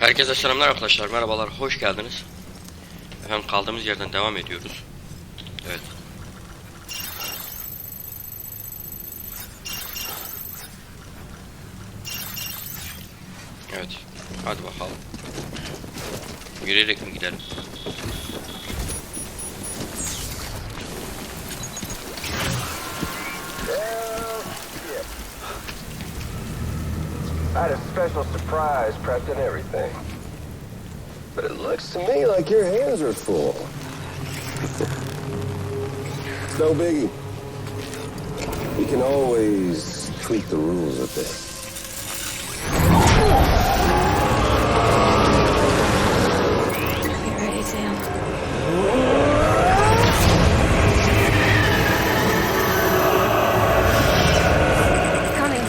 Herkese selamlar arkadaşlar, merhabalar, hoş geldiniz. Efendim kaldığımız yerden devam ediyoruz. Evet. Evet, hadi bakalım. Yürüyerek mi gidelim? I had a special surprise prepped and everything. But it looks to me like your hands are full. It's no biggie. You can always tweak the rules a bit. Get ready, Sam. Coming.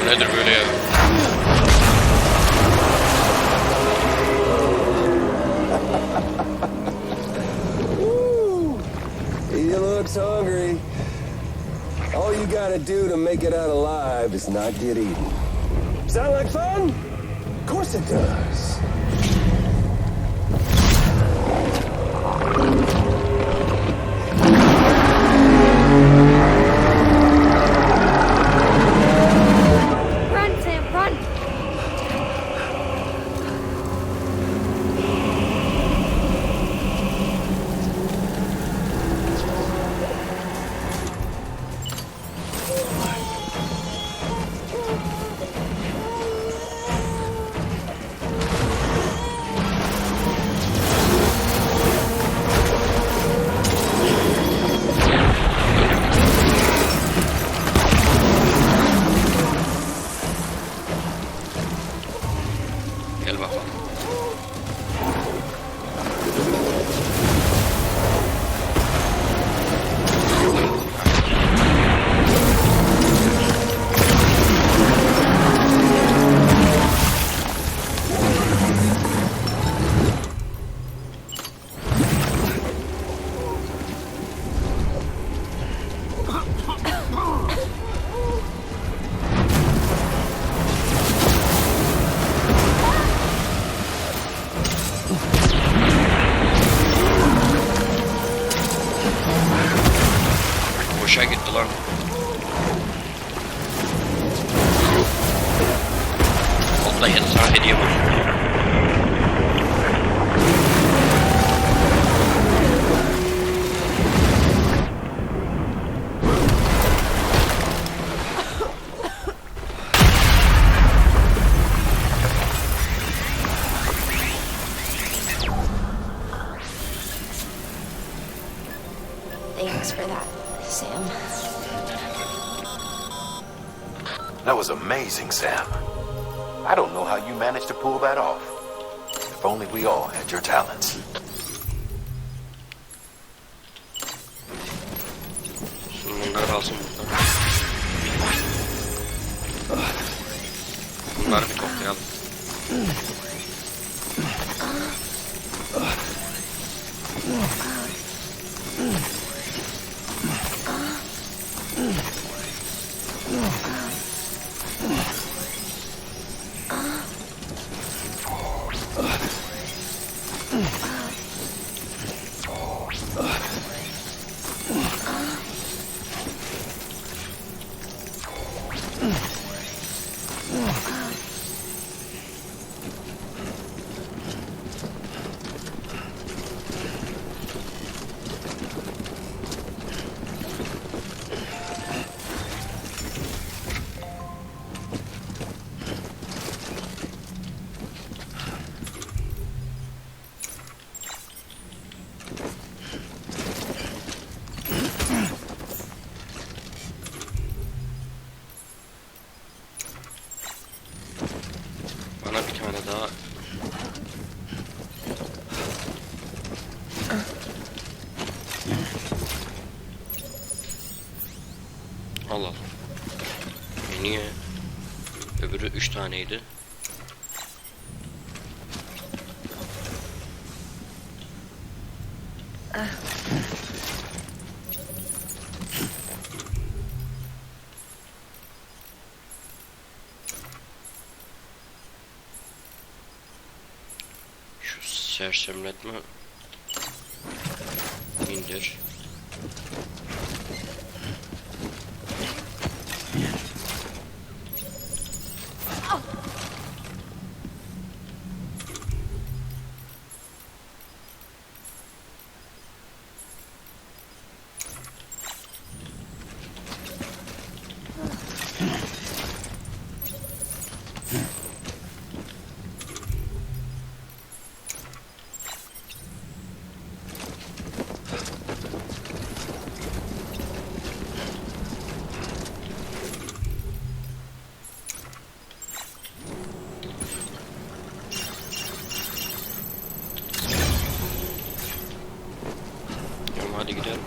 Nedir böyle ya? He looks hungry. All you gotta do to make it out alive is not get eaten. Sound like fun? Of course it does. Run, Sam, run! Gel bakalım. Boşa gitti lan. Onda yedi sana hediye bu. Thanks for that, Sam. That was amazing, Sam. I don't know how you managed to pull that off. If only we all had your talents. Şimdi bunları alsın burada. Bunları bir koklayalım. Bana bir tane daha. Allah. Niye? Öbürü 3 taneydi. Sersemletme. İndir. Hadi gidelim.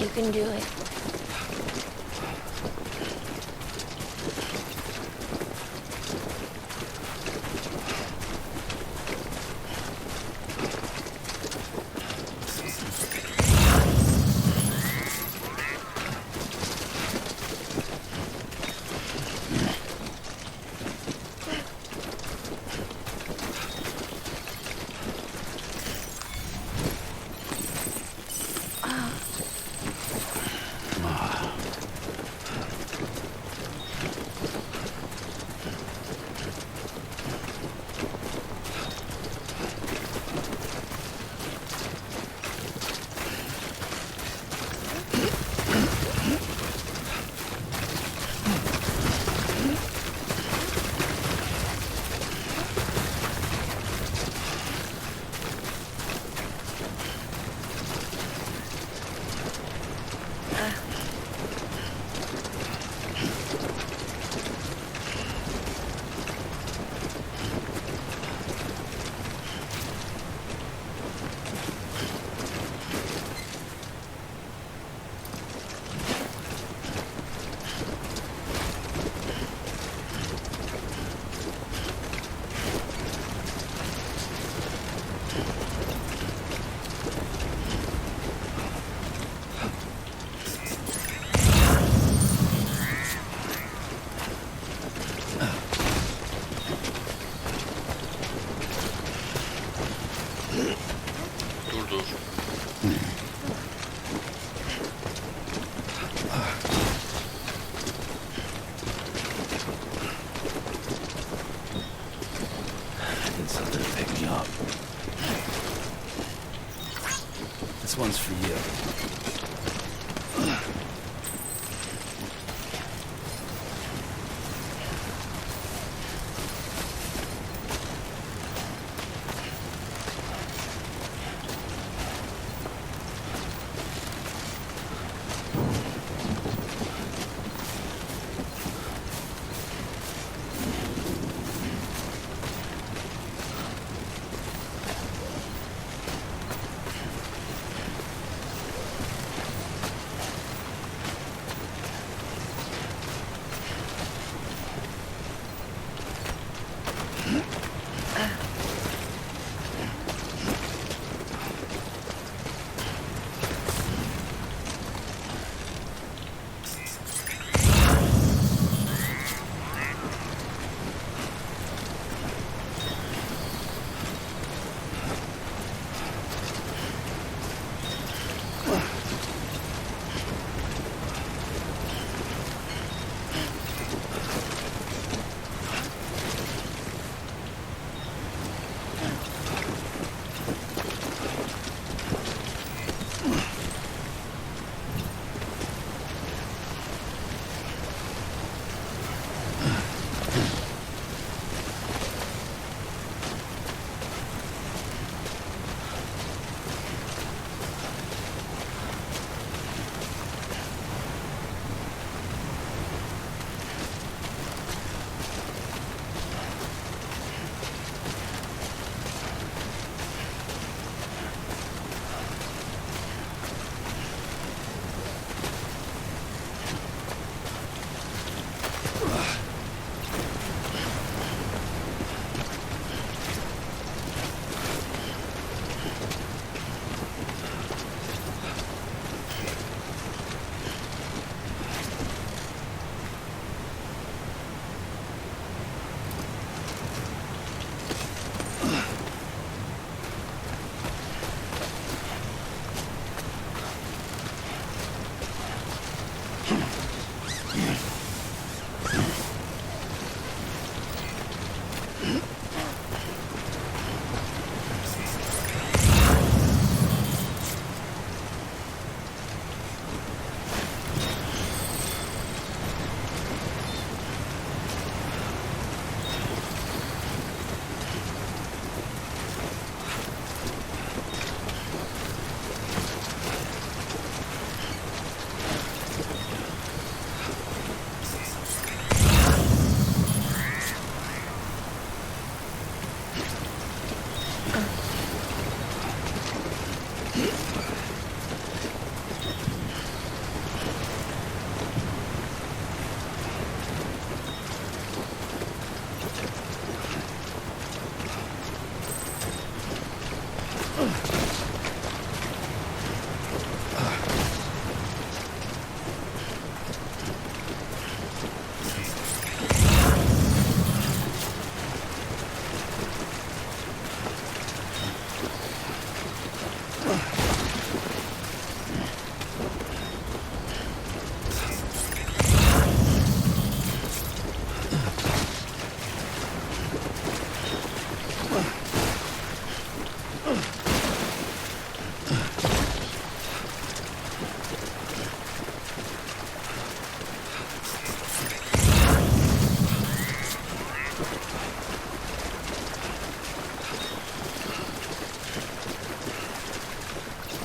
You can do it. Dur. I need something to pick me up. This one's for you.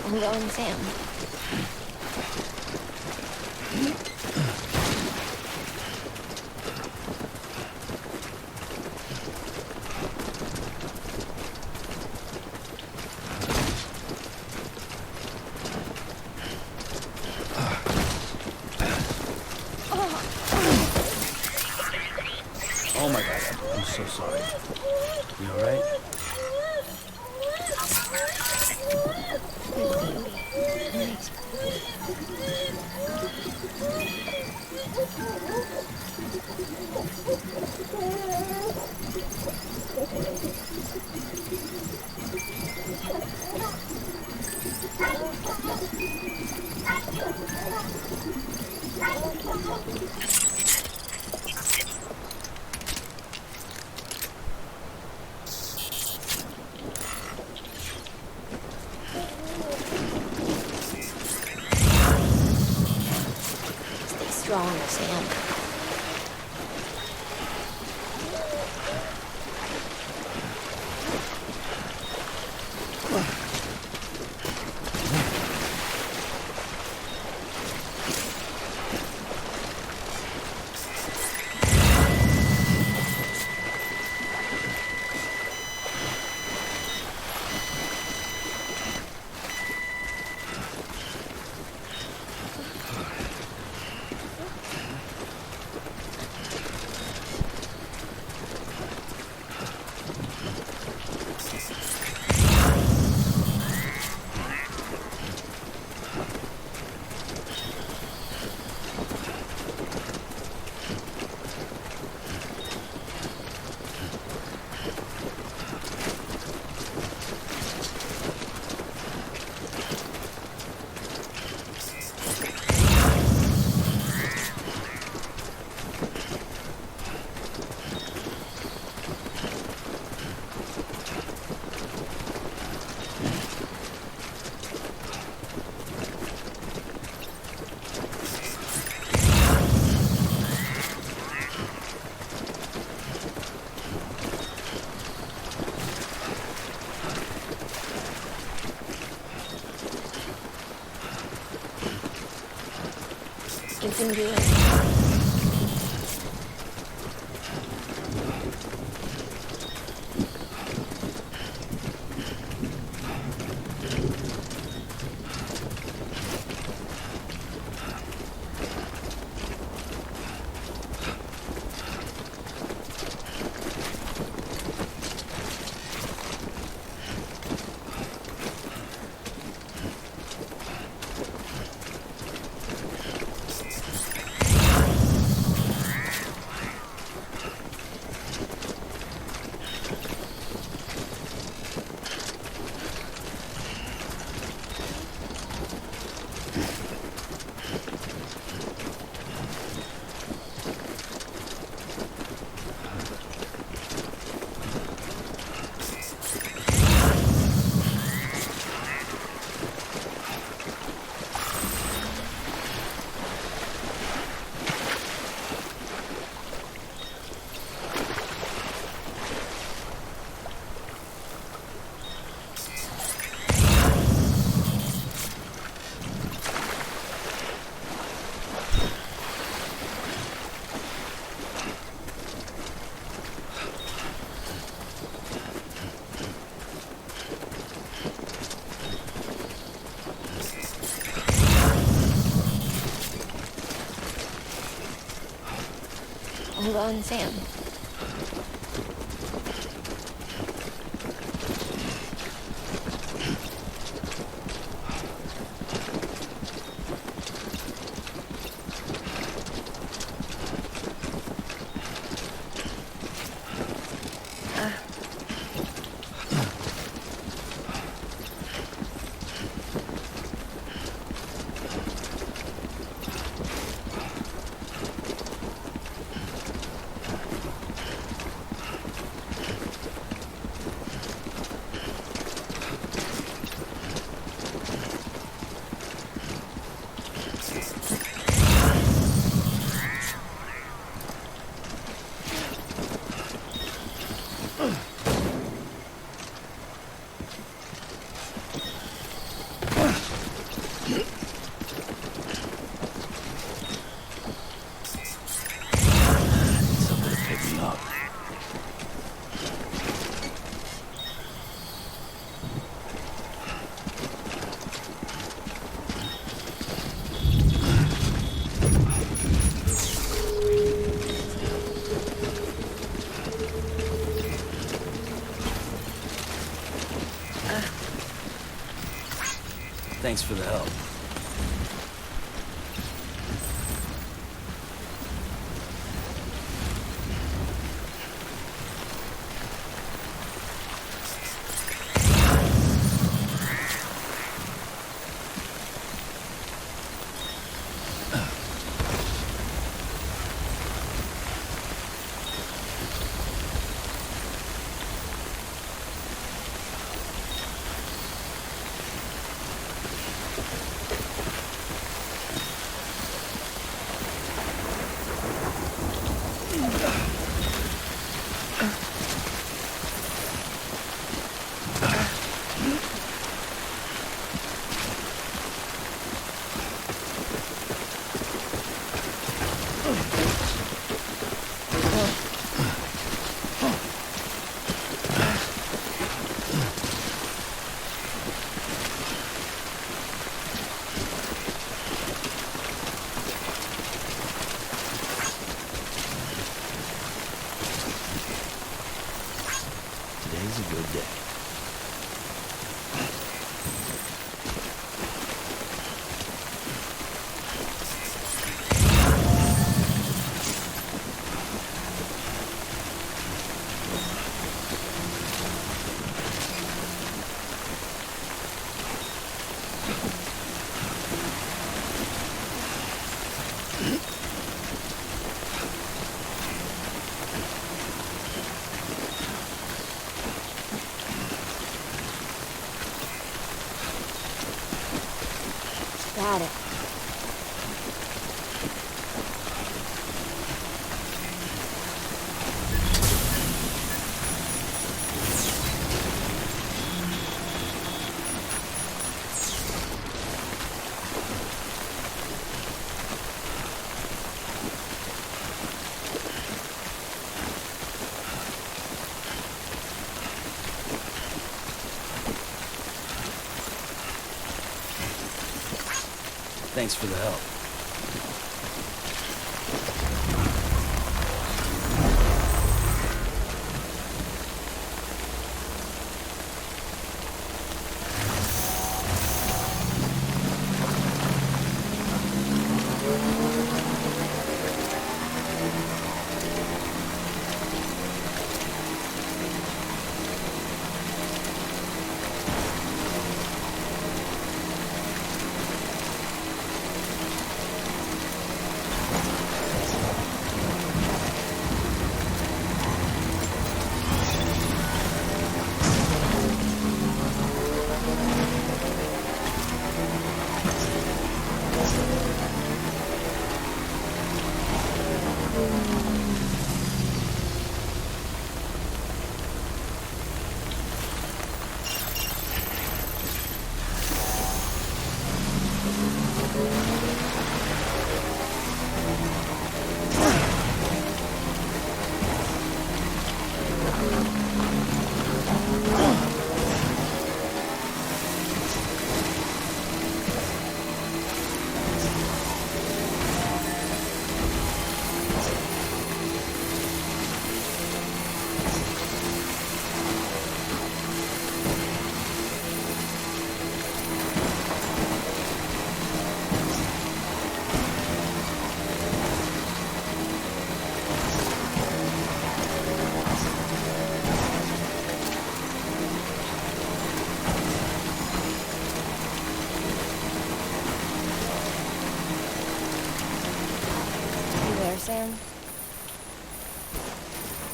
I'm going, Sam. Oh my god, I'm so sorry. You alright? Stay strong, Sam. You can do it. going, Sam? Somebody pick me up. Thanks for the help. Today's a good day. Got it. Thanks for the help.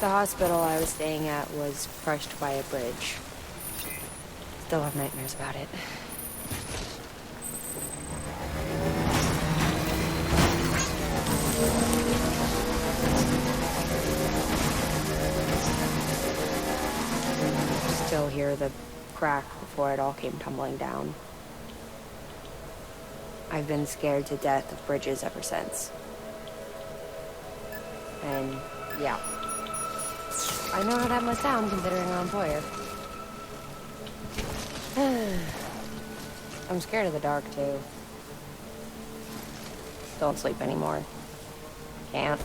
The hospital I was staying at was crushed by a bridge. Still have nightmares about it. Still hear the crack before it all came tumbling down. I've been scared to death of bridges ever since. And, yeah. I know how that must sound considering I'm employer. I'm scared of the dark, too. Don't sleep anymore. Can't.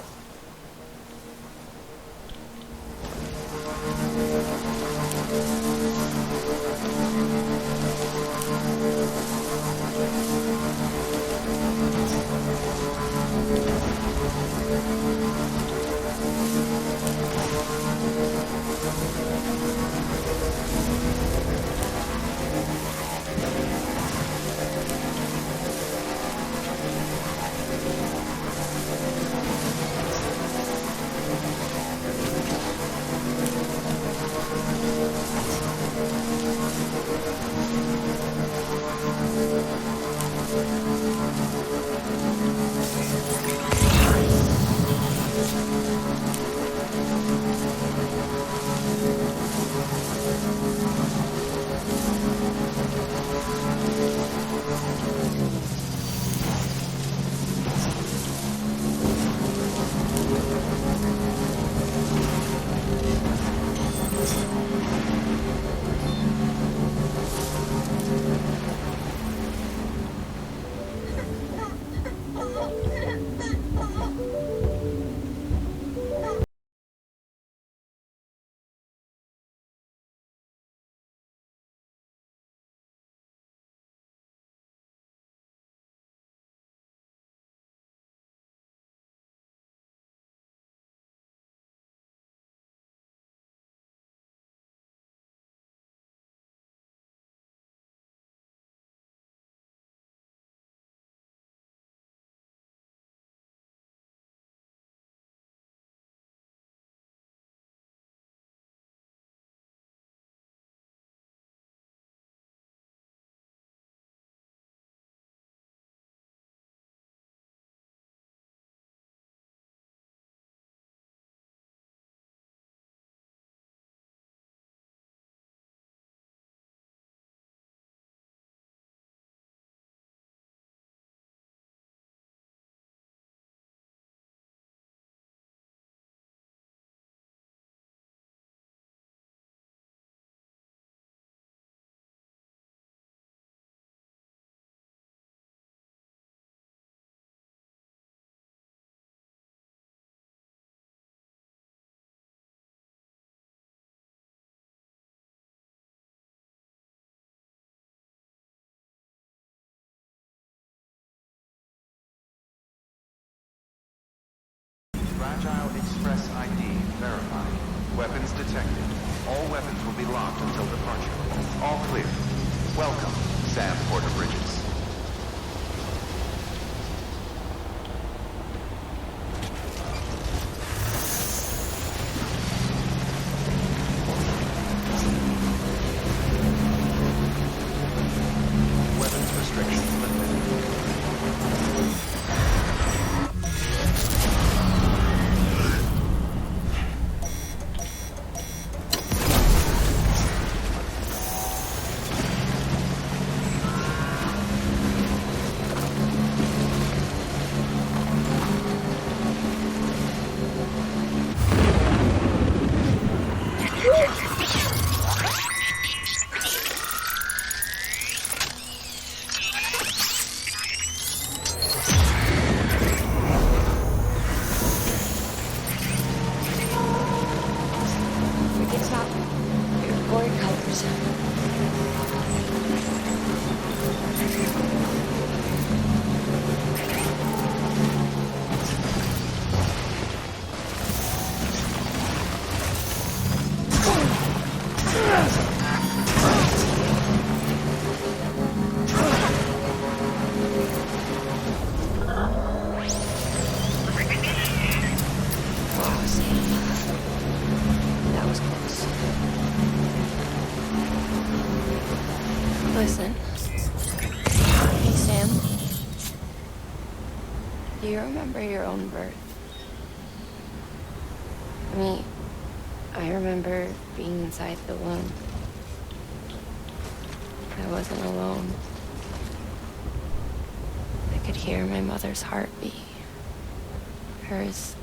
Fragile Express ID verified. Weapons detected. All weapons will be locked until departure. All clear. Welcome, Sam Porter Bridges. Weapons restrictions lifted. Forget about your gory colors. Oh, Sam. Listen. Hey, Sam. Do you remember your own birth? Me, I remember being inside the womb. I wasn't alone. I could hear my mother's heartbeat. Hers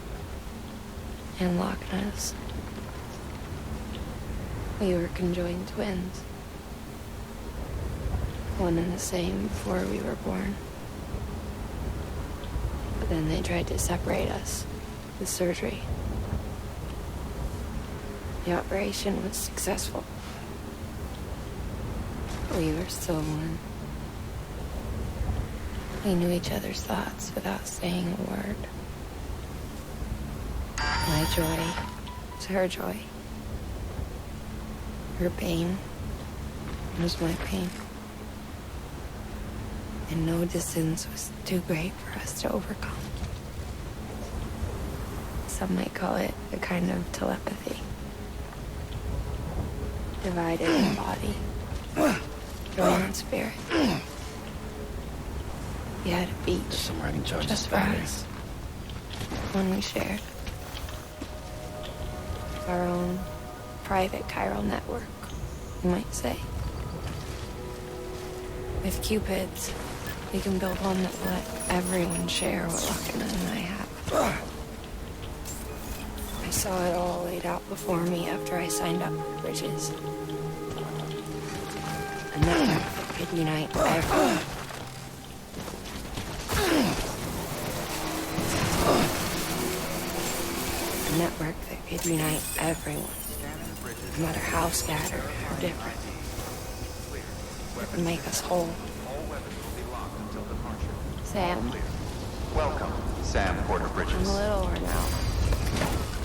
and Lochna's. We were conjoined twins. One and the same before we were born. But then they tried to separate us with surgery. The operation was successful. We were still one. We knew each other's thoughts without saying a word. My joy was her joy. Her pain was my pain. And no distance was too great for us to overcome. Some might call it a kind of telepathy. Divided in body, joined in spirit. We had a beach Some writing charges just for about me. us. One we shared. Our own private chiral network, you might say. With Cupids, we can build one that will let everyone share what Lochna and I have. I saw it all laid out before me after I signed up for Bridges. A network that could unite everyone. A network that could unite everyone, no matter how scattered or different. It would make us whole. All weapons will be locked until departure. Sam, Welcome, Sam Porter I'm Bridges. a little worn out.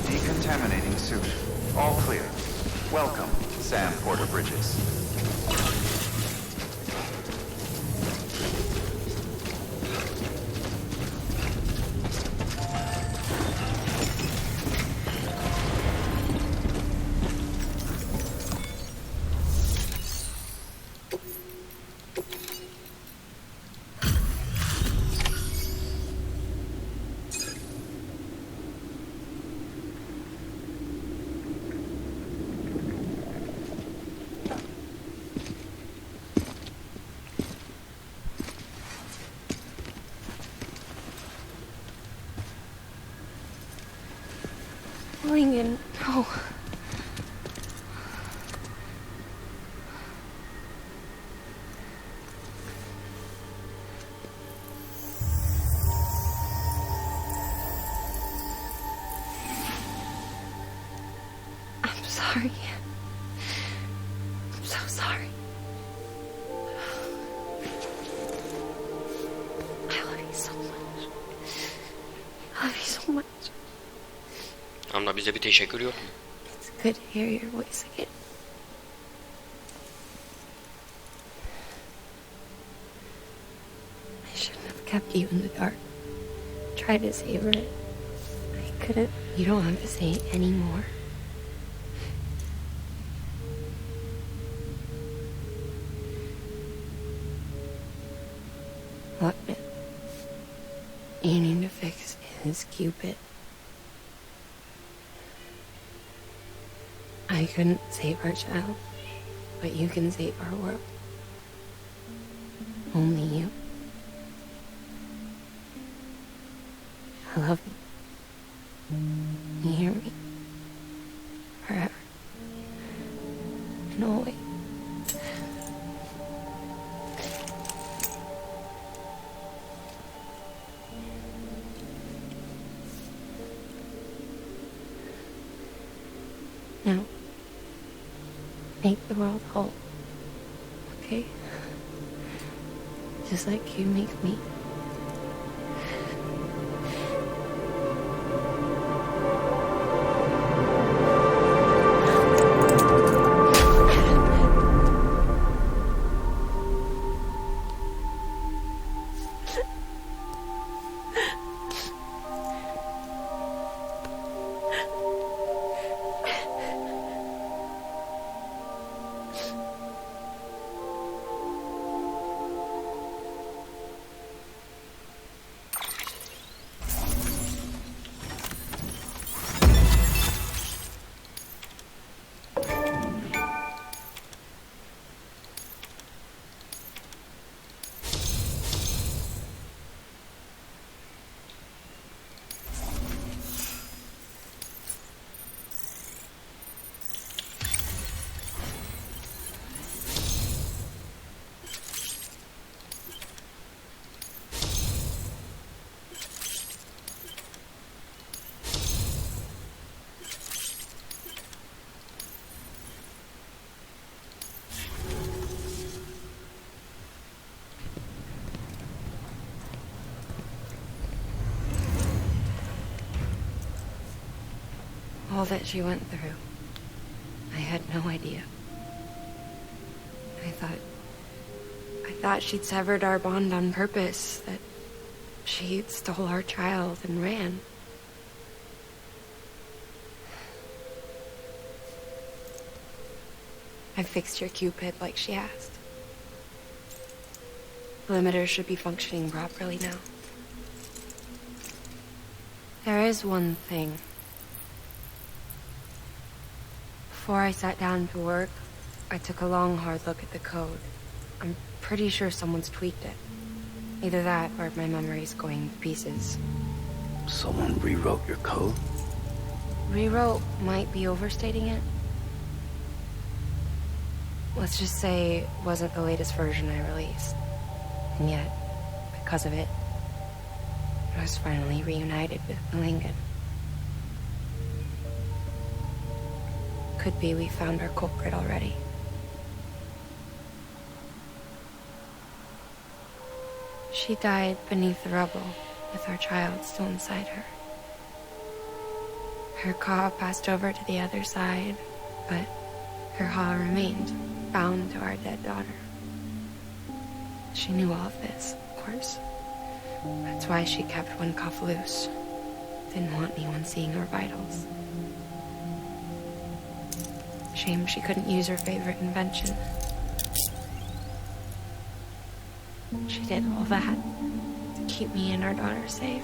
Decontaminating suit. All clear. Welcome, Sam Porter Bridges. Lincoln, no. I'm sorry. I'm so sorry. I love you so much. I love you so much. Amna bize bir teşekkür yok mu? It's good to hear your voice again. I shouldn't have kept you in the dark. Tried to savor it. I couldn't. You don't have to say it anymore. Lochna, you need to fix his Cupid. I couldn't save our child, but you can save our world. Only you. I love you. You hear me? Forever. And always. Now, make the world whole. Okay? Just like you make me. all that she went through. I had no idea. I thought she'd severed our bond on purpose, that she stole our child and ran. I fixed your Cupid like she asked. The limiter should be functioning properly now. There is one thing. Before I sat down to work, I took a long, hard look at the code. I'm pretty sure someone's tweaked it. Either that, or my memory's going to pieces. Someone rewrote your code? Rewrote might be overstating it. Let's just say it wasn't the latest version I released. And yet, because of it, I was finally reunited with Lincoln. Could be we found our culprit already. She died beneath the rubble, with our child still inside her. Her Ka passed over to the other side, but her Ha remained, bound to our dead daughter. She knew all of this, of course. That's why she kept one cuff loose. Didn't want anyone seeing her vitals. Shame she couldn't use her favorite invention. She did all that to keep me and our daughter safe.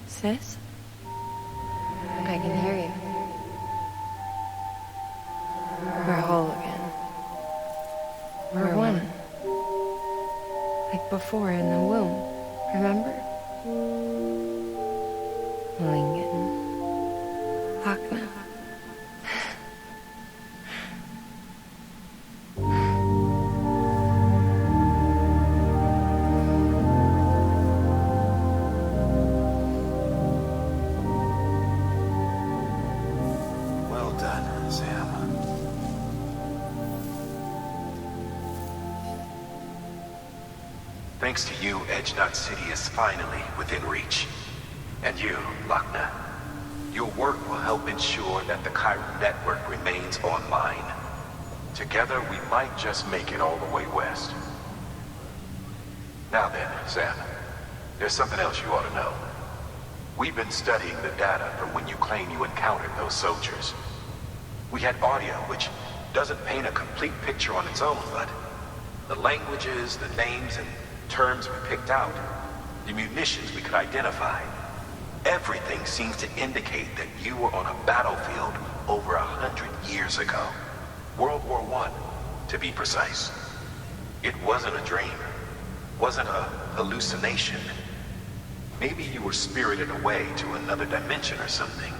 Sis? I can hear you. We're whole again. We're one. Like before in the womb, remember? Lincoln. Lochna. Well done, Sam. Thanks to you, Edge Knot City is finally within reach. And you, Lochna, your work will help ensure that the Chiral network remains online. Together, we might just make it all the way west. Now then, Sam, there's something else you ought to know. We've been studying the data from when you claim you encountered those soldiers. We had audio, which doesn't paint a complete picture on its own, but the languages, the names, and terms we picked out, the munitions we could identify, everything seems to indicate that you were on a battlefield over 100 years ago. World War I, to be precise. It wasn't a dream. Wasn't a hallucination. Maybe you were spirited away to another dimension or something.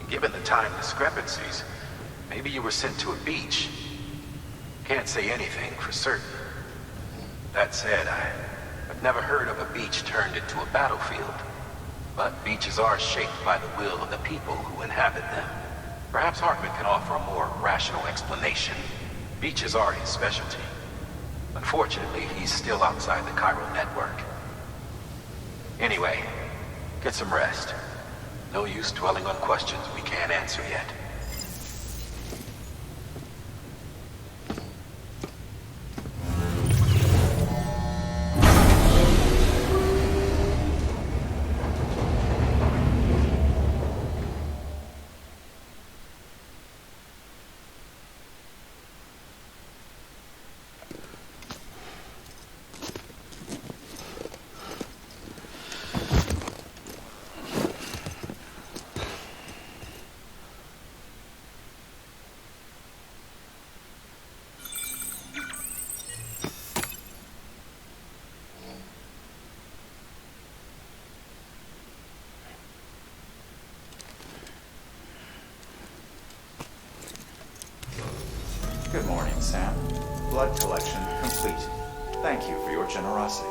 Given the time discrepancies, maybe you were sent to a beach. Can't say anything for certain. That said, I've never heard of a beach turned into a battlefield. But beaches are shaped by the will of the people who inhabit them. Perhaps Hartman can offer a more rational explanation. Beaches are his specialty. Unfortunately, he's still outside the Chiral network. Anyway, get some rest. No use dwelling on questions we can't answer yet. Good morning, Sam. Blood collection complete. Thank you for your generosity.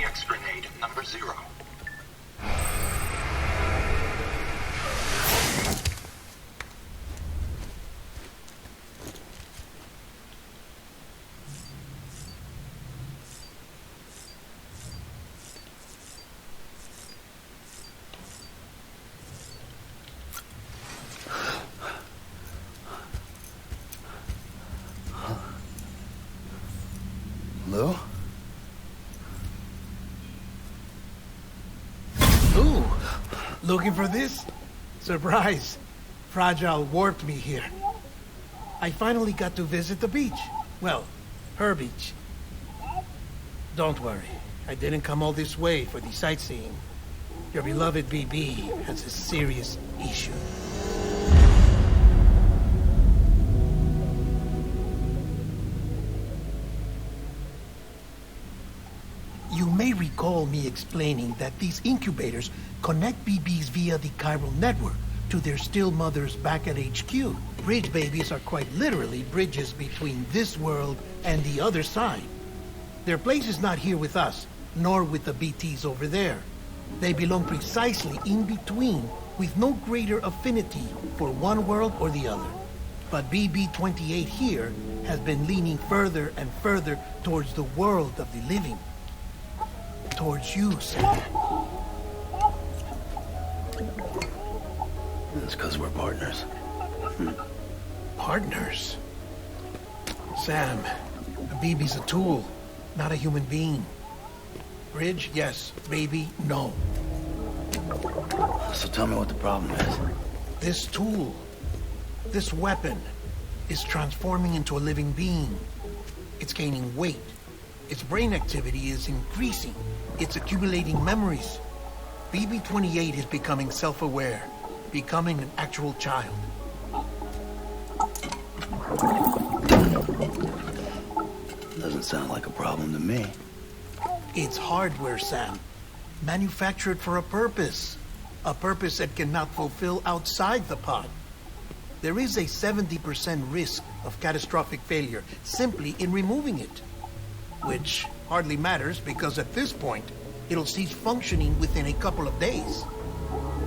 EX grenade number 0. Lou? Ooh, looking for this? Surprise. Fragile warped me here. I finally got to visit the beach. Well, her beach. Don't worry. I didn't come all this way for the sightseeing. Your beloved BB has a serious issue. You may recall me explaining that these incubators connect BBs via the chiral network to their still mothers back at HQ. Bridge babies are quite literally bridges between this world and the other side. Their place is not here with us, nor with the BTs over there. They belong precisely in between, with no greater affinity for one world or the other. But BB-28 here has been leaning further and further towards the world of the living. Towards you, Sam. It's because we're partners. Partners? Sam, a BB's a tool, not a human being. Bridge, yes. Baby, no. So tell me what the problem is. This tool, this weapon, is transforming into a living being. It's gaining weight. Its brain activity is increasing. It's accumulating memories. BB-28 is becoming self-aware, becoming an actual child. Doesn't sound like a problem to me. It's hardware, Sam. Manufactured for a purpose. A purpose that cannot fulfill outside the pod. There is a 70% risk of catastrophic failure simply in removing it. Which hardly matters because at this point, it'll cease functioning within a couple of days.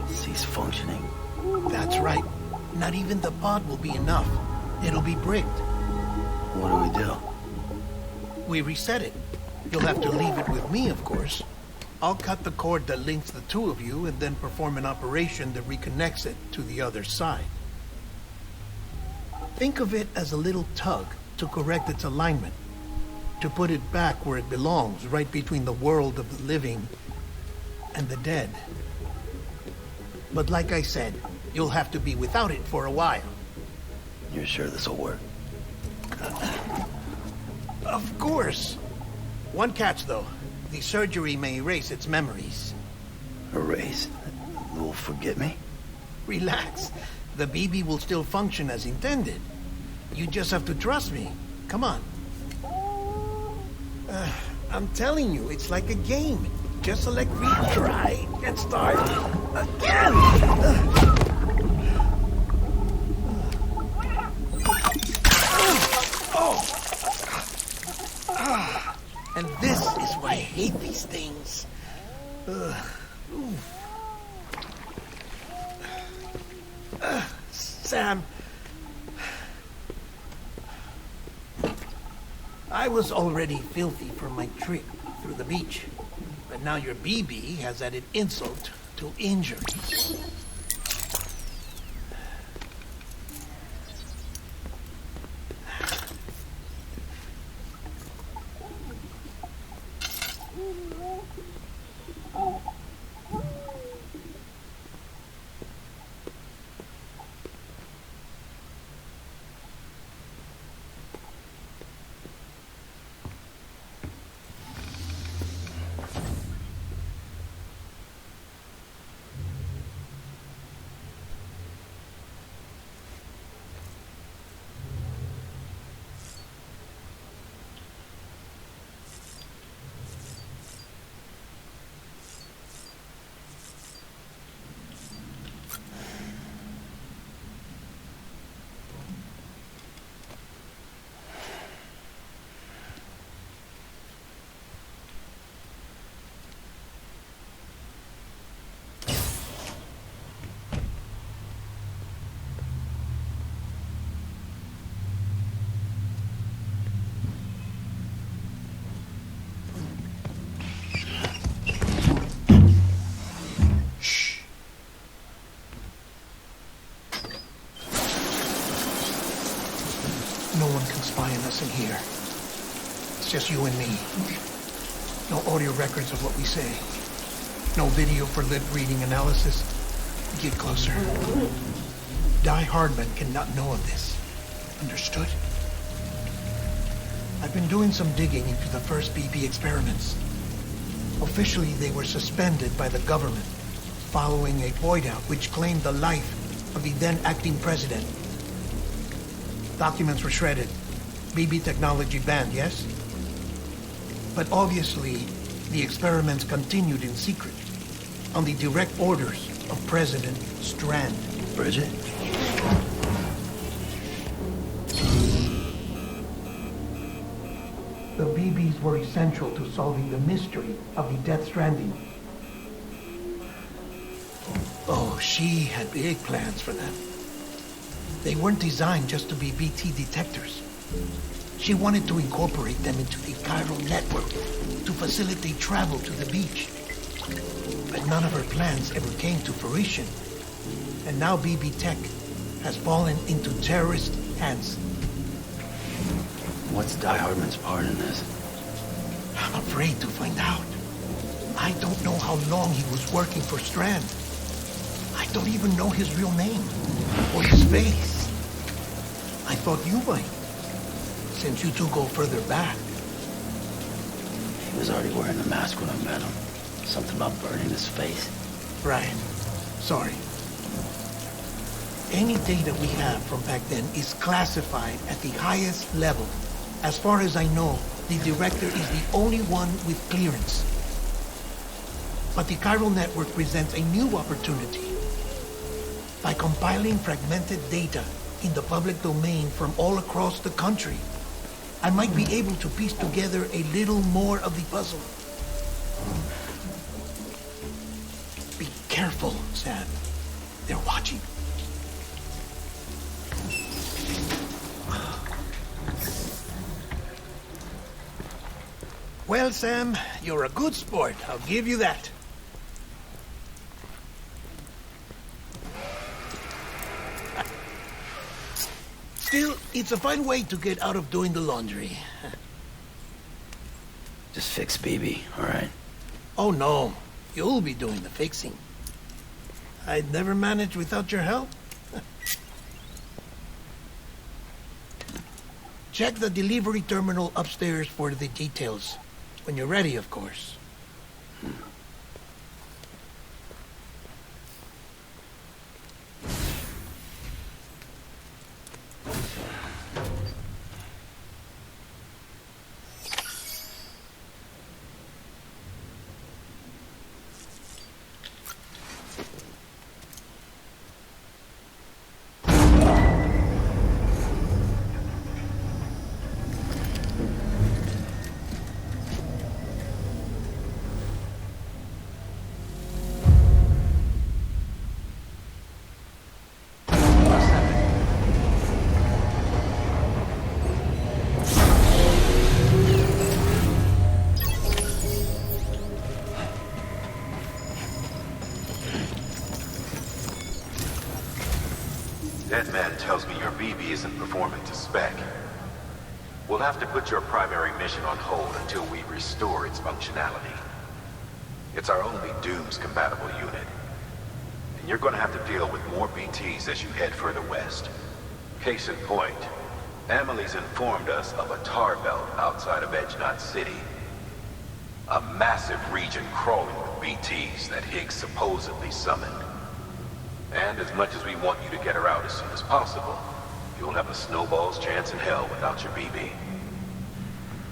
Cease functioning? That's right. Not even the pod will be enough. It'll be bricked. What do we do? We reset it. You'll have to leave it with me, of course. I'll cut the cord that links the two of you and then perform an operation that reconnects it to the other side. Think of it as a little tug to correct its alignment. To put it back where it belongs, right between the world of the living and the dead. But like I said, you'll have to be without it for a while. You're sure this'll work? Of course. One catch, though. The surgery may erase its memories. Erase? Will forget me? Relax. The BB will still function as intended. You just have to trust me. Come on. I'm telling you, it's like a game. Just select retry and start again! And this is why I hate these things. Sam, I was already filthy from my trip through the beach, but now your BB has added insult to injury. else in here. It's just you and me. No audio records of what we say. No video for lip reading analysis. Get closer. Die Hardman cannot know of this. Understood? I've been doing some digging into the first BB experiments. Officially, they were suspended by the government following a void out which claimed the life of the then acting president. Documents were shredded. BB technology banned, yes? But obviously, the experiments continued in secret, on the direct orders of President Strand. Bridget? The BBs were essential to solving the mystery of the Death Stranding. Oh, she had big plans for them. They weren't designed just to be BT detectors. She wanted to incorporate them into the chiral network to facilitate travel to the beach. But none of her plans ever came to fruition. And now BB Tech has fallen into terrorist hands. What's Die Hardman's part in this? I'm afraid to find out. I don't know how long he was working for Strand. I don't even know his real name or his face. I thought you might, since you two go further back. He was already wearing the mask when I met him. Something about burning his face. Right. Sorry. Any data we have from back then is classified at the highest level. As far as I know, the director is the only one with clearance. But the chiral network presents a new opportunity. By compiling fragmented data in the public domain from all across the country, I might be able to piece together a little more of the puzzle. Be careful, Sam. They're watching. Well, Sam, you're a good sport. I'll give you that. Still, it's a fine way to get out of doing the laundry. Just fix BB, all right? Oh, no. You'll be doing the fixing. I'd never manage without your help. Check the delivery terminal upstairs for the details. When you're ready, of course. That man tells me your BB isn't performing to spec. We'll have to put your primary mission on hold until we restore its functionality. It's our only Dooms-compatible unit. And you're gonna have to deal with more BTs as you head further west. Case in point, Emily's informed us of a tar belt outside of Edge Knot City. A massive region crawling with BTs that Higgs supposedly summoned. And as much as we want you to get her out as soon as possible, you'll have a snowball's chance in hell without your BB.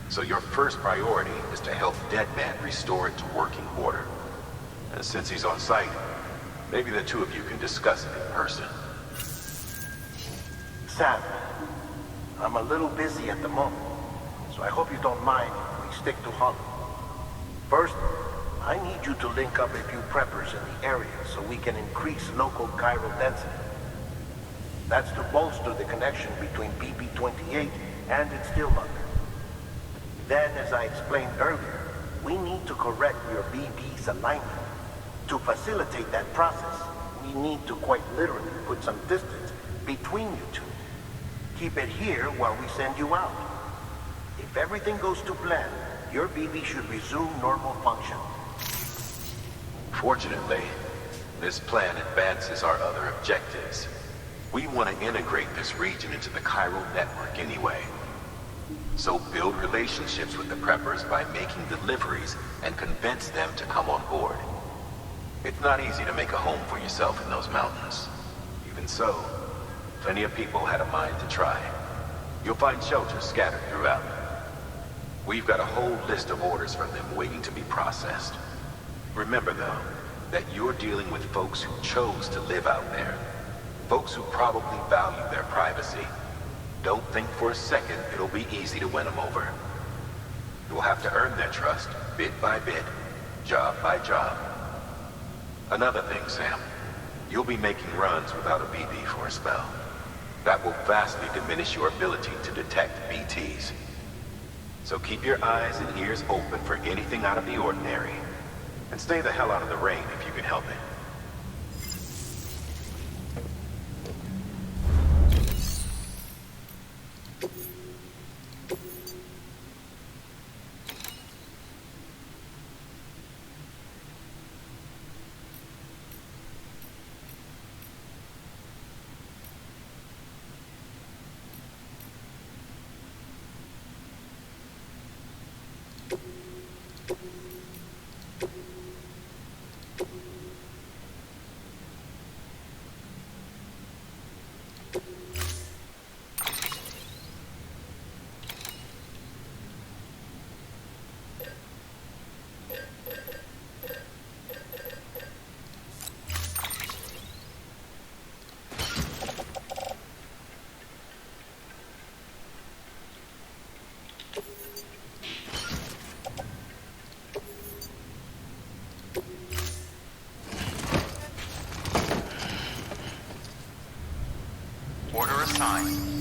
So your first priority is to help Deadman restore it to working order. And since he's on site, maybe the two of you can discuss it in person. Sam, I'm a little busy at the moment, so I hope you don't mind if we stick to Hollow. First, I need you to link up a few preppers in the area so we can increase local chiral density. That's to bolster the connection between BB-28 and its stillmother. Then, as I explained earlier, we need to correct your BB's alignment. To facilitate that process, we need to quite literally put some distance between you two. Keep it here while we send you out. If everything goes to plan, your BB should resume normal function. Fortunately, this plan advances our other objectives. We want to integrate this region into the chiral network anyway. So build relationships with the preppers by making deliveries and convince them to come on board. It's not easy to make a home for yourself in those mountains. Even so, plenty of people had a mind to try. You'll find shelters scattered throughout. We've got a whole list of orders from them waiting to be processed. Remember, though, that you're dealing with folks who chose to live out there. Folks who probably value their privacy. Don't think for a second it'll be easy to win them over. You'll have to earn their trust, bit by bit, job by job. Another thing, Sam. You'll be making runs without a BB for a spell. That will vastly diminish your ability to detect BTs. So keep your eyes and ears open for anything out of the ordinary. And stay the hell out of the rain if you can help it. Order assigned.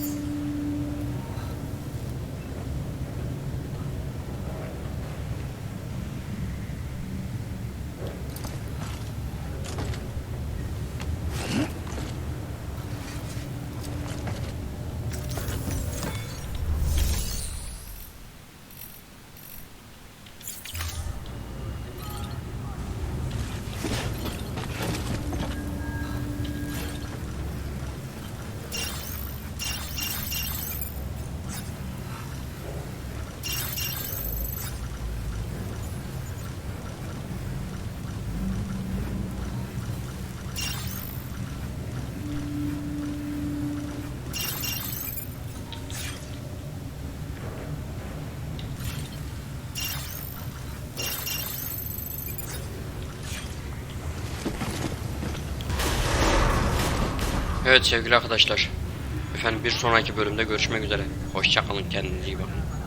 Evet sevgili arkadaşlar. Efendim bir sonraki bölümde görüşmek üzere. Hoşça kalın, kendinize iyi bakın.